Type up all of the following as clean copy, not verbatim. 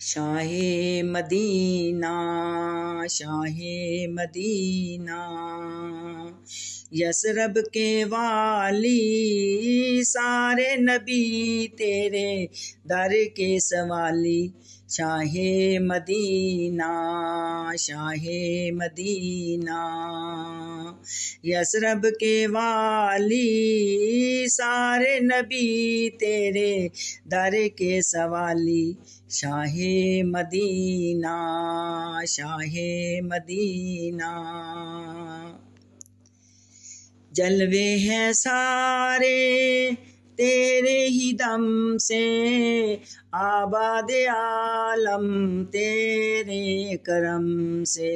شاہ مدینہ شاہ مدینہ، یثرب کے والی سارے نبی تیرے در کے سوالی، شاہ مدینہ شاہ مدینہ، یثرب کے والی سارے نبی تیرے در کے سوالی، شاہ مدینہ شاہ مدینہ، جلوے ہیں سارے تیرے ہی دم سے، آباد عالم تیرے کرم سے،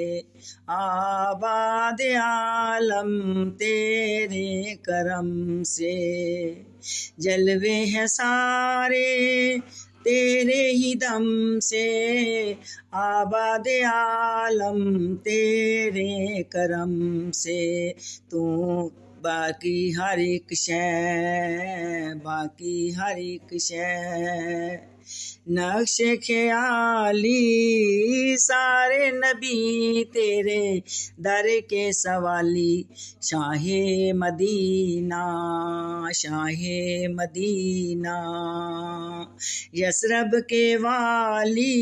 آباد عالم تیرے کرم سے، جلوے ہیں سارے تیرے ہی دم سے، آباد عالم تیرے کرم سے، تو باقی ہر ایک شے باقی ہر ایک شے، نقش خیالی سارے نبی تیرے در کے سوالی، شاہ مدینہ شاہ مدینہ، یثرب کے والی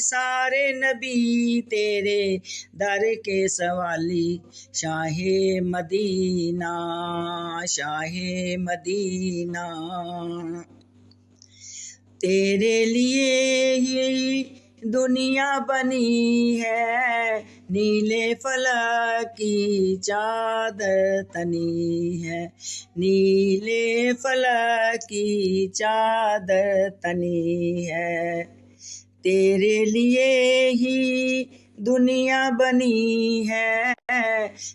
سارے نبی تیرے در کے سوالی، شاہ مدینہ شاہ مدینہ، تیرے لیے ہی دنیا بنی ہے، نیلے فلک کی چادر تنی ہے، نیلے فلک کی چادر تنی ہے، تیرے لیے ہی دنیا بنی ہے،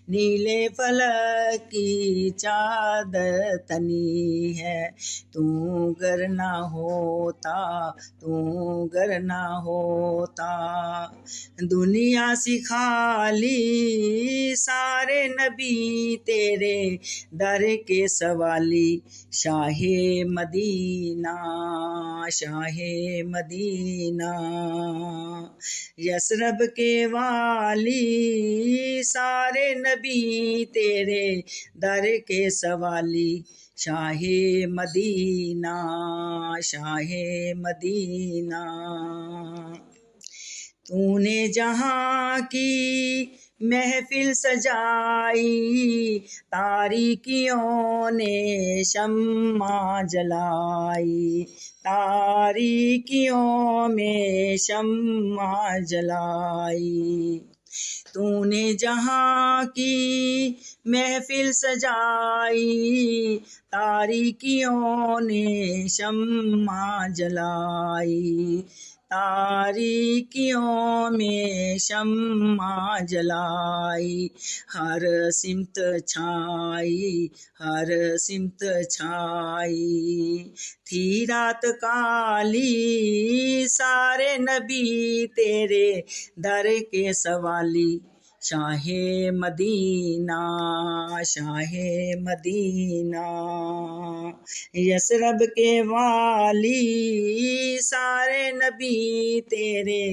نیلے فلک کی چادر تنی ہے، تو گر نہ ہوتا دنیا سکھالی سارے نبی تیرے در کے سوالی، شاہ مدینہ شاہ مدینہ، یثرب کے والی سارے نبی تیرے در کے سوالی، شاہ مدینہ شاہ مدینہ، تو نے جہاں کی محفل سجائی، تاریکیوں نے شمع جلائی، تاریکیوں میں شمع جلائی، تو نے جہاں کی محفل سجائی، تاریکیوں نے شمع جلائی، تاریکیوں میں شمع جلائی، ہر سمت چھائی، تھی رات کالی سارے نبی تیرے در کے سوالی، شاہ مدینہ شاہ مدینہ، یثرب کے والی سارے نبی تیرے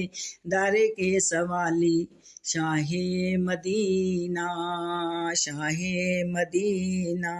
در کے سوالی، شاہ مدینہ شاہ مدینہ۔